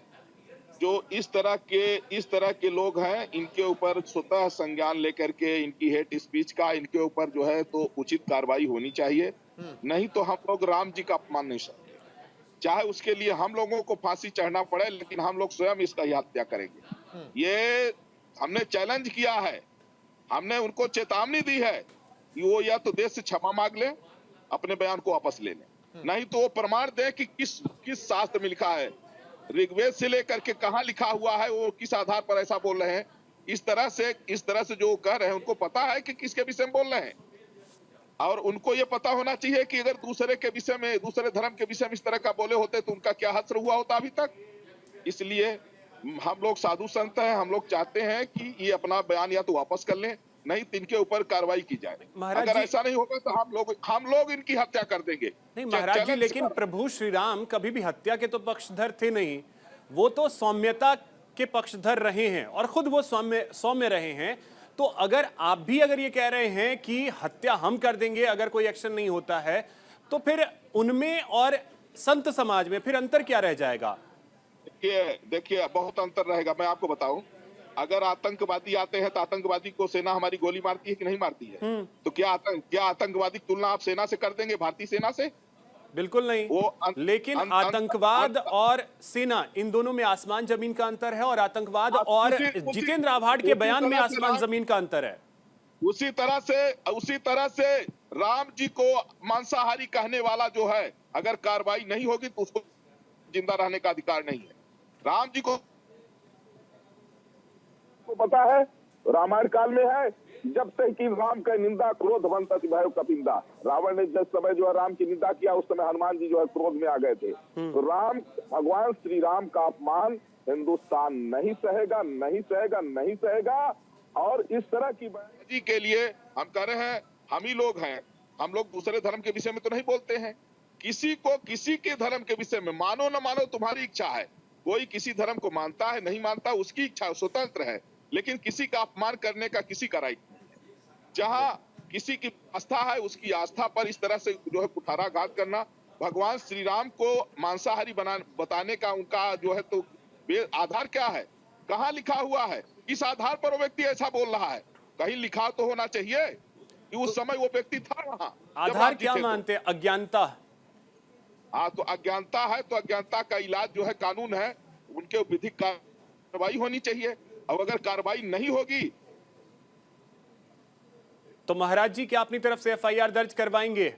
Speaker 8: जो इस तरह के लोग हैं, इनके ऊपर स्वतः संज्ञान लेकर के इनकी हेट स्पीच का इनके ऊपर जो है तो उचित कार्रवाई होनी चाहिए। नहीं तो हम लोग राम जी का अपमान नहीं सकते, चाहे उसके लिए हम लोगों को फांसी चढ़ना पड़े, लेकिन हम लोग स्वयं इसका ही हत्या करेंगे। ये हमने चैलेंज किया है, हमने उनको चेतावनी दी है कि वो या तो देश से क्षमा मांग ले, अपने बयान को वापस ले ले, नहीं तो वो प्रमाण दे कि किस शास्त्र में लिखा है, ऋग्वेद से लेकर के कहां लिखा हुआ है, वो किस आधार पर ऐसा बोल रहे हैं। इस तरह से जो कह रहे हैं उनको पता है कि किसके विषय में बोल रहे हैं, और उनको ये पता होना चाहिए कि अगर दूसरे के विषय में, दूसरे धर्म के विषय में इस तरह का बोले होते तो उनका क्या हश्र हुआ होता अभी तक। इसलिए हम लोग साधु संत हैं, हम लोग चाहते हैं कि ये अपना बयान या तो वापस कर लें, नहीं तो इनके ऊपर कार्रवाई की जाए। अगर ऐसा नहीं होगा तो हम लोग इनकी हत्या कर देंगे।
Speaker 1: नहीं महाराज जी, लेकिन प्रभु श्री राम कभी भी हत्या के तो पक्षधर थे नहीं, वो तो सौम्यता के पक्षधर रहे हैं और खुद वो सौम्य रहे हैं। तो अगर आप भी अगर ये कह रहे हैं कि हत्या हम कर देंगे अगर कोई एक्शन नहीं होता है, तो फिर उनमें और संत समाज में फिर अंतर क्या रह जाएगा?
Speaker 8: देखिए बहुत अंतर रहेगा। मैं आपको बताऊं, अगर आतंकवादी आते हैं तो आतंकवादी को सेना हमारी गोली मारती है कि नहीं मारती है? तो क्या आतंकवादी की तुलना आप सेना से कर देंगे, भारतीय सेना से?
Speaker 1: बिल्कुल नहीं। लेकिन आतंकवाद और सेना, इन दोनों में आसमान जमीन का अंतर है, और आतंकवाद और जितेंद्र आव्हाड के बयान में आसमान जमीन का अंतर है।
Speaker 8: उसी तरह से राम जी को मांसाहारी कहने वाला जो है, अगर कार्रवाई नहीं होगी तो उसको जिंदा रहने का अधिकार नहीं है। राम जी को
Speaker 9: पता है, रामायण काल में है, जब से कि राम का निंदा क्रोध बनता भय कपिंदा। रावण ने जिस समय जो है राम की निंदा किया, उस समय हनुमान जी जो है क्रोध में आ गए थे। तो भगवान श्री राम का अपमान हिंदुस्तान नहीं सहेगा, नहीं सहेगा, नहीं सहेगा। और इस तरह की
Speaker 8: जी के लिए हम कह रहे हैं, हम ही लोग हैं, हम लोग दूसरे धर्म के विषय में तो नहीं बोलते हैं। किसी को किसी के धर्म के विषय में मानो न मानो तुम्हारी इच्छा है, कोई किसी धर्म को मानता है नहीं मानता उसकी इच्छा, स्वतंत्र है, लेकिन किसी का अपमान करने का किसी का राइट नहीं है। जहां किसी की आस्था है उसकी आस्था पर इस तरह से जो है कुठाराघात करना, भगवान श्री राम को मांसाहारी बताने का उनका जो है तो आधार क्या है, कहां लिखा हुआ है, किस आधार पर वो व्यक्ति ऐसा बोल रहा है? कहीं लिखा तो होना चाहिए कि उस समय वो व्यक्ति था वहां।
Speaker 1: आधार क्या मानते हैं? अज्ञानता।
Speaker 8: हाँ, तो अज्ञानता है तो अज्ञानता का इलाज जो है कानून है, उनके विधिक कार्रवाई होनी चाहिए। अब अगर कार्रवाई नहीं होगी
Speaker 1: तो महाराज जी क्या अपनी तरफ से एफआईआर दर्ज करवाएंगे?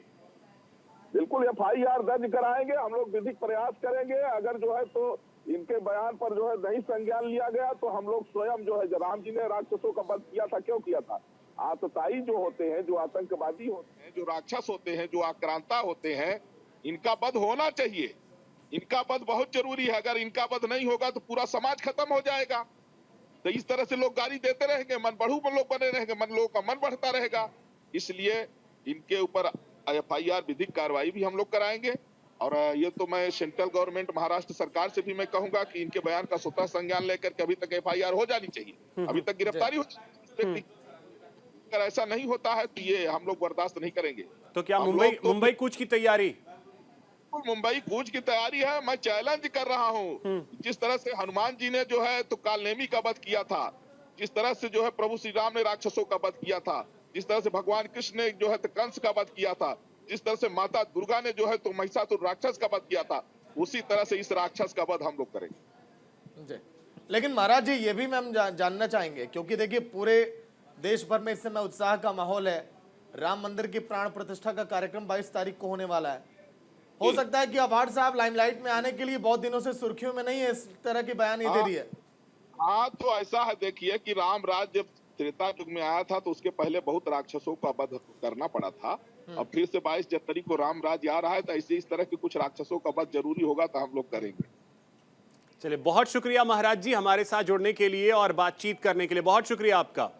Speaker 9: बिल्कुल एफआईआर दर्ज कराएंगे, हम लोग विधिक प्रयास करेंगे। अगर जो है तो इनके बयान पर जो है नहीं संज्ञान लिया गया तो हम लोग स्वयं जो है, राम जी ने राक्षसों का वध किया था, क्यों किया था? आतताई जो होते हैं, जो आतंकवादी होते हैं, जो राक्षस होते हैं, जो आक्रांता होते हैं, इनका वध होना चाहिए। इनका वध बहुत जरूरी है। अगर इनका वध नहीं होगा तो पूरा समाज खत्म हो जाएगा। तो इस तरह से लोग गाली देते रहेंगे, मन बढ़ू लोग बने रहेंगे, लोगों का मन बढ़ता रहेगा। इसलिए इनके ऊपर एफआईआर विधिक कार्रवाई भी हम लोग कराएंगे। और ये तो मैं सेंट्रल गवर्नमेंट महाराष्ट्र सरकार से भी मैं कहूंगा कि इनके बयान का स्वतः संज्ञान लेकर के अभी तक एफआईआर हो जानी चाहिए, अभी तक गिरफ्तारी हो जानी। अगर ऐसा नहीं होता है तो ये हम लोग बर्दाश्त नहीं करेंगे।
Speaker 1: तो क्या मुंबई कूच की तैयारी?
Speaker 8: मुंबई कूच की तैयारी है। मैं चैलेंज कर रहा हूं, जिस तरह से हनुमान जी ने जो है तो कालनेमी का वध किया था, जिस तरह से जो है प्रभु श्री राम ने राक्षसों का वध किया था, जिस तरह से भगवान कृष्ण ने जो है तो कंस का वध किया था, जिस तरह से माता दुर्गा ने जो है तो महिषासुर राक्षस का वध किया था, उसी तरह से इस राक्षस का वध हम लोग करेंगे।
Speaker 2: लेकिन महाराज जी ये भी हम जानना चाहेंगे, क्योंकि देखिए पूरे देश भर में इस समय उत्साह का माहौल है। राम मंदिर की प्राण प्रतिष्ठा का कार्यक्रम 22 तारीख को होने वाला है। हो सकता है कि आव्हाड साहब लाइमलाइट में आने के लिए बहुत दिनों से सुर्खियों में नहीं है, इस तरह की बयान दे दिए।
Speaker 8: हाँ, तो ऐसा है, देखिए कि राम राज जब त्रेता युग में आया था तो उसके पहले बहुत राक्षसों का वध करना पड़ा था। अब फिर से 22 जनवरी को राम राज आ रहा है, तो ऐसे इस तरह के कुछ राक्षसों का वध जरूरी होगा तो हम लोग करेंगे।
Speaker 1: चलिए, बहुत शुक्रिया महाराज जी हमारे साथ जुड़ने के लिए और बातचीत करने के लिए, बहुत शुक्रिया आपका।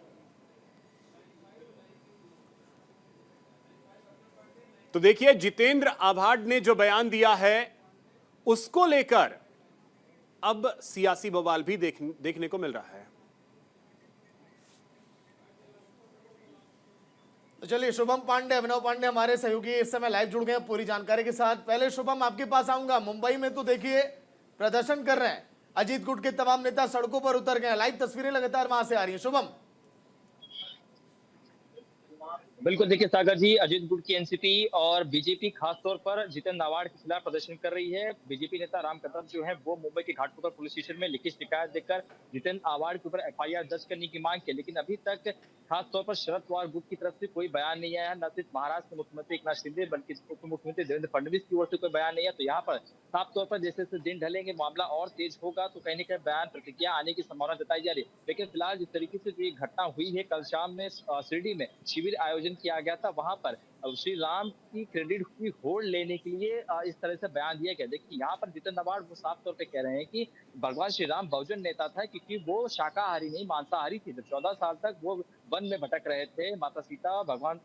Speaker 1: तो देखिए, जितेंद्र आव्हाड ने जो बयान दिया है उसको लेकर अब सियासी बवाल भी देखने को मिल रहा है।
Speaker 2: तो चलिए, शुभम पांडे, अभिनव पांडे हमारे सहयोगी इस समय लाइव जुड़ गए हैं पूरी जानकारी के साथ। पहले शुभम आपके पास आऊंगा। मुंबई में तो देखिए प्रदर्शन कर रहे हैं, अजीत गुट के तमाम नेता सड़कों पर उतर गए हैं। लाइव तस्वीरें लगातार वहां से आ रही हैं। शुभम।
Speaker 10: बिल्कुल, देखिए सागर जी, अजीत गुट की एनसीपी और बीजेपी खासतौर पर जितिन नावाड के खिलाफ प्रदर्शन कर रही है। बीजेपी नेता राम कदम जो है वो मुंबई के घाटकोपर पुलिस स्टेशन में लिखित शिकायत देकर जितिन नावाड के ऊपर एफआईआर दर्ज करने की मांग की, लेकिन अभी तक खासतौर पर शरद पवार गुट की तरफ से कोई बयान नहीं आया। न सिर्फ महाराष्ट्र के मुख्यमंत्री एकनाथ शिंदे बल्कि उप मुख्यमंत्री देवेंद्र फडणवीस की ओर से कोई बयान नहीं है। तो यहाँ पर साफ तौर पर जैसे जैसे दिन ढलेंगे, मामला और तेज होगा, तो कहीं न कहीं बयान प्रतिक्रिया आने की संभावना जताई जा रही है। लेकिन फिलहाल जिस तरीके से जो ये घटना हुई है, कल शाम में शिरडी में शिविर आयोजन किया गया था, वहां पर श्री राम की क्रेडिट की होड़ लेने के लिए इस तरह से बयान दिया गया। देखिए यहाँ पर जितिन नावाड वो साफ तौर पे कह रहे हैं कि भगवान श्री राम बहुजन नेता था, क्योंकि वो शाकाहारी नहीं मांसाहारी थे। जब 14 साल तक वो वन में भटक रहे थे माता सीता भगवान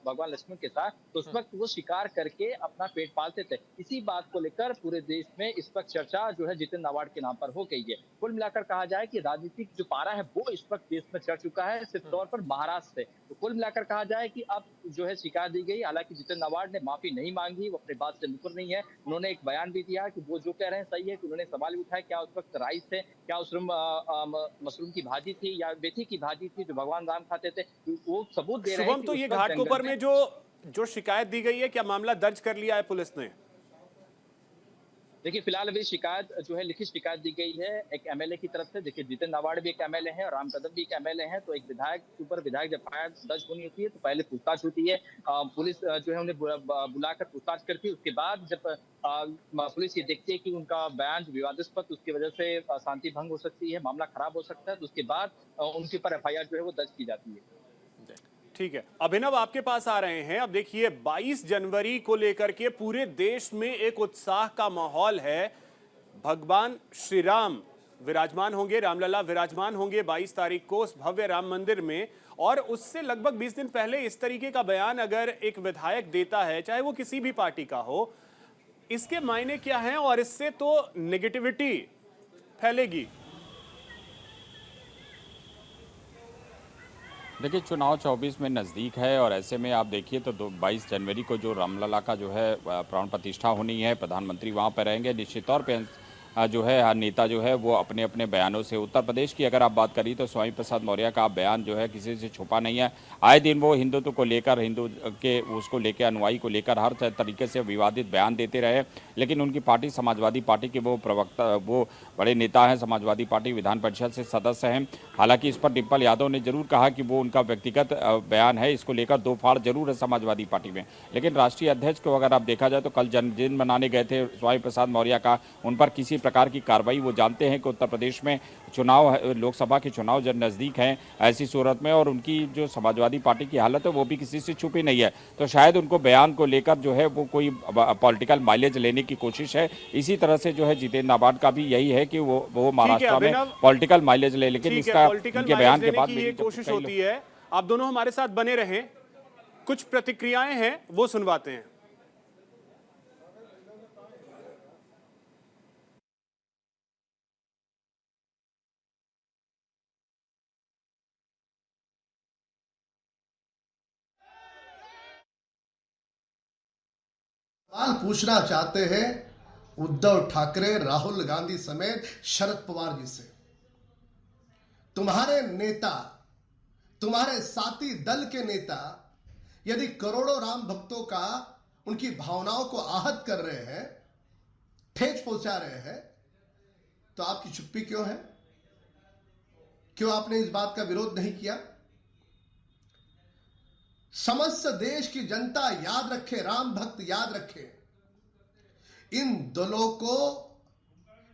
Speaker 10: भगवान लक्ष्मण के साथ, तो उस वक्त वो शिकार करके अपना पेट पालते थे। इसी बात को लेकर पूरे देश में इस वक्त चर्चा जो है जितिन नावाड के नाम पर हो गई है। कुल मिलाकर कहा जाए कि राजनीतिक जो पारा है वो इस वक्त देश में चढ़ चुका है, सिर्फ तौर पर महाराष्ट्र से। तो कुल मिलाकर कहा जाए कि अब जो है शिकायत दी गई। हालांकि जितिन नावाड ने माफी नहीं मांगी, वो अपनी बात से मुकर नहीं है। उन्होंने एक बयान भी दिया कि वो जो कह रहे हैं सही है, कि उन्होंने सवाल उठाया क्या उस वक्त राइस थे, क्या उस मशरूम की भाजी थी या मेथी की भाजी थी जो भगवान राम खाते थे, वो सबूत दे रहे हैं।
Speaker 1: शुभम, तो ये घाटकोपर में जो शिकायत दी गई है, क्या मामला दर्ज कर लिया है पुलिस ने?
Speaker 10: देखिए फिलहाल अभी शिकायत जो है लिखित शिकायत दी गई है एक एमएलए की तरफ से। देखिए जितिन नावाड भी एक एमएलए है और राम कदम भी एक एमएलए है। तो एक विधायक के ऊपर विधायक जब एफआईआर दर्ज होनी होती है तो पहले पूछताछ होती है, पुलिस जो है उन्हें बुलाकर पूछताछ करती है। उसके बाद जब पुलिस ये देखती है कि उनका बयान जो विवादास्पद, उसकी वजह से शांति भंग हो सकती है, मामला खराब हो सकता है, तो उसके बाद उनके ऊपर एफआईआर जो है वो दर्ज की जाती है।
Speaker 1: ठीक है, अभिनव आपके पास आ रहे हैं। अब देखिए 22 जनवरी को लेकर के पूरे देश में एक उत्साह का माहौल है। भगवान श्री राम विराजमान होंगे, रामलला विराजमान होंगे 22 तारीख को उस भव्य राम मंदिर में। और उससे लगभग 20 दिन पहले इस तरीके का बयान अगर एक विधायक देता है, चाहे वो किसी भी पार्टी का हो, इसके मायने क्या हैं? और इससे तो नेगेटिविटी फैलेगी।
Speaker 11: देखिए चुनाव 24 में नज़दीक है और ऐसे में आप देखिए तो 22 जनवरी को जो रामलला का जो है प्राण प्रतिष्ठा होनी है, प्रधानमंत्री वहां पर रहेंगे। निश्चित तौर पे जो है हर नेता जो है वो अपने अपने बयानों से, उत्तर प्रदेश की अगर आप बात करी तो स्वामी प्रसाद मौर्य का बयान जो है किसी से छुपा नहीं है। आए दिन वो हिंदुत्व को लेकर, हिंदू के उसको लेकर, अनुयायी को लेकर हर तरीके से विवादित बयान देते रहे। लेकिन उनकी पार्टी समाजवादी पार्टी के वो प्रवक्ता, वो बड़े नेता हैं, समाजवादी पार्टी विधान परिषद से सदस्य हैं। हालांकि इस पर डिम्पल यादव ने जरूर कहा कि वो उनका व्यक्तिगत बयान है, इसको लेकर दो फाड़ जरूर है समाजवादी पार्टी में। लेकिन राष्ट्रीय अध्यक्ष को अगर आप देखा जाए तो कल जन्मदिन मनाने गए थे स्वामी प्रसाद मौर्य का, उन पर किसी प्रकार की कार्रवाई, वो जानते हैं कि उत्तर प्रदेश में चुनाव, लोकसभा के चुनाव जब नज़दीक हैं, ऐसी सूरत में और उनकी जो समाजवादी पार्टी की हालत है वो भी किसी से छुपी नहीं है, तो शायद उनको बयान को लेकर जो है वो कोई पॉलिटिकल माइलेज लेने की कोशिश है। इसी तरह से जो है जितिन नावाड का भी यही है कि वो महाराष्ट्र में पॉलिटिकल माइलेज ले, लेकिन इसका उनके बयान के बाद
Speaker 1: ये कोशिश होती है। आप दोनों हमारे साथ बने रहें, कुछ प्रतिक्रियाएं हैं वो सुनवाते हैं।
Speaker 12: सवाल पूछना चाहते हैं उद्धव ठाकरे, राहुल गांधी समेत शरद पवार जी से। तुम्हारे नेता, तुम्हारे साथी दल के नेता यदि करोड़ों राम भक्तों का, उनकी भावनाओं को आहत कर रहे हैं, ठेस पहुंचा रहे हैं, तो आपकी चुप्पी क्यों है? क्यों आपने इस बात का विरोध नहीं किया? समस्त देश की जनता याद रखे, राम भक्त याद रखे, इन दलों को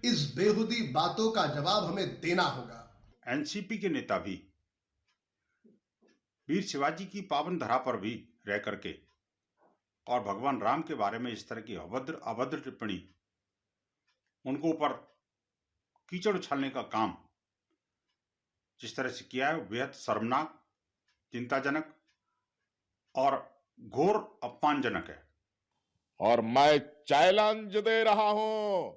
Speaker 12: इस बेहुदी बातों का जवाब हमें देना होगा।
Speaker 13: एनसीपी के नेता भी वीर शिवाजी की पावन धरा पर भी रह करके और भगवान राम के बारे में इस तरह की अभद्र टिप्पणी, उनको ऊपर कीचड़ उछालने का काम जिस तरह से किया है, बेहद शर्मनाक, चिंताजनक और घोर अपमानजनक है।
Speaker 14: और मैं चैलेंज दे रहा हूं,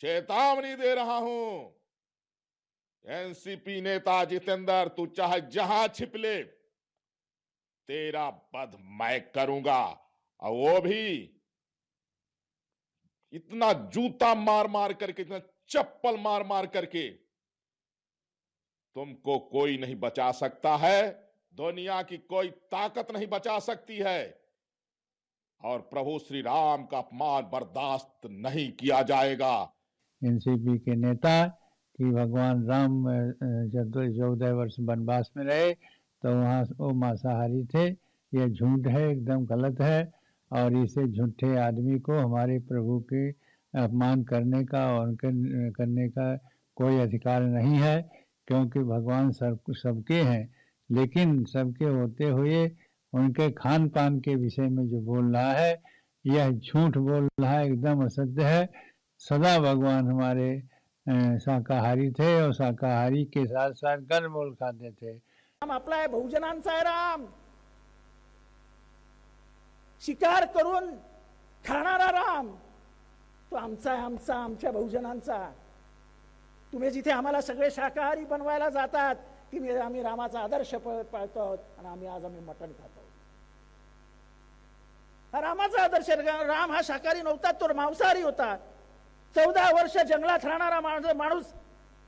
Speaker 14: चेतावनी दे रहा हूं, एनसीपी नेता जितेंद्र, तू चाहे जहां छिप ले, तेरा वध मैं करूंगा, और वो भी इतना जूता मार मार करके, इतना चप्पल मार मार करके। तुमको कोई नहीं बचा सकता है, दुनिया की कोई ताकत नहीं बचा सकती है, और प्रभु श्री राम का अपमान बर्दाश्त नहीं किया जाएगा।
Speaker 15: एनसीपी के नेता कि भगवान राम 14 वर्ष वनवास में रहे तो वहाँ वो मांसाहारी थे, ये झूठ है, एकदम गलत है। और इसे झूठे आदमी को हमारे प्रभु के अपमान करने का और उनके करने का कोई अधिकार नहीं है, क्योंकि भगवान सबके हैं, लेकिन सबके होते हुए उनके खान पान के विषय में जो बोल रहा है यह झूठ बोल रहा है, एकदम असत्य है। सदा भगवान हमारे शाकाहारी थे और शाकाहारी के साथ साथ कंदमूल खाते थे।
Speaker 7: राम आपला आहे, बहुजनांचा आहे राम, शिकार करून खाणारा राम तो आमचा आहे, आमच्या बहुजनांचा। तुम्ही जिथे आम्हाला सगळे शाकाहारी बनवायला जातात की आम्ही रामाचा आदर्श पाळतो आहोत आणि आज आम्ही मटण खातो। हा रामाचा आदर्श, राम हा शाकाहारी नव्हता, तो मांसाहारी होता। 14 वर्ष जंगलात राहणारा माणूस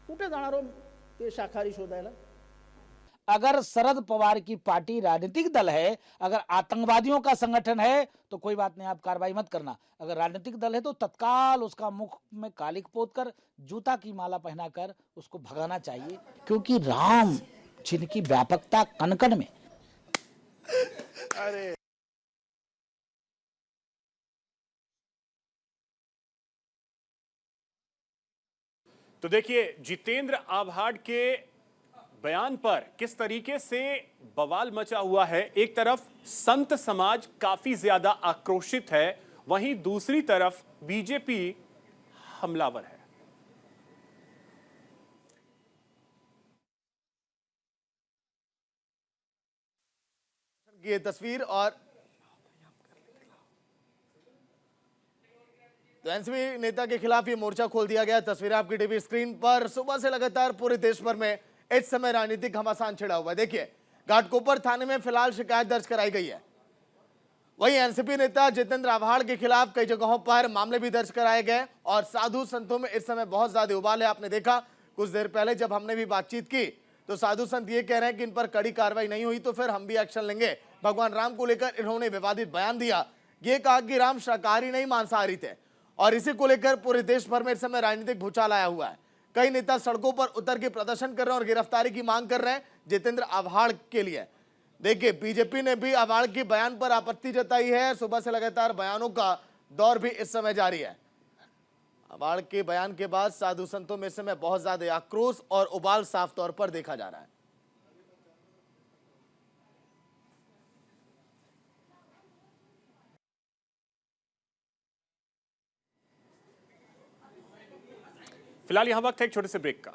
Speaker 7: कुठे जाणार हो ते शाकाहारी शोधायला?
Speaker 16: अगर शरद पवार की पार्टी राजनीतिक दल है, अगर आतंकवादियों का संगठन है तो कोई बात नहीं, आप कार्रवाई मत करना। अगर राजनीतिक दल है तो तत्काल उसका मुख में कालिक पोत कर, जूता की माला पहनाकर उसको भगाना चाहिए, क्योंकि राम जिनकी व्यापकता कण कण में।
Speaker 1: अरे तो देखिए जितेंद्र आव्हाड के बयान पर किस तरीके से बवाल मचा हुआ है। एक तरफ संत समाज काफी ज्यादा आक्रोशित है, वहीं दूसरी तरफ बीजेपी हमलावर है।
Speaker 2: ये तस्वीर और तो एनसीपी नेता के खिलाफ ये मोर्चा खोल दिया गया। तस्वीर आपकी टीवी स्क्रीन पर। सुबह से लगातार पूरे देश भर में इस समय राजनीतिक घमासान छिड़ा हुआ है। देखिए घाटकोपर थाने में फिलहाल शिकायत दर्ज कराई गई है। वहीं एनसीपी नेता जितेंद्र आव्हाड के खिलाफ कई जगहों पर मामले भी दर्ज कराए गए और साधु संतों में इस समय बहुत ज्यादा उबाल है। आपने देखा कुछ देर पहले जब हमने भी बातचीत की तो साधु संत ये कह रहे हैं कि इन पर कड़ी कार्रवाई नहीं हुई तो फिर हम भी एक्शन लेंगे। भगवान राम को लेकर इन्होंने विवादित बयान दिया, ये कहा कि राम शाकाहारी नहीं मांसाहारी थे, और इसी को लेकर पूरे देश भर में इस समय राजनीतिक भूचाल आया हुआ है। कई नेता सड़कों पर उतर के प्रदर्शन कर रहे हैं और गिरफ्तारी की मांग कर रहे हैं जितेंद्र आव्हाड के लिए। देखिए बीजेपी ने भी आव्हाड के बयान पर आपत्ति जताई है। सुबह से लगातार बयानों का दौर भी इस समय जारी है। आव्हाड के बयान के बाद साधु संतों में इस समय बहुत ज्यादा आक्रोश और उबाल साफ तौर पर देखा जा रहा है।
Speaker 1: फिलहाल यहां वक्त है एक छोटे से ब्रेक का।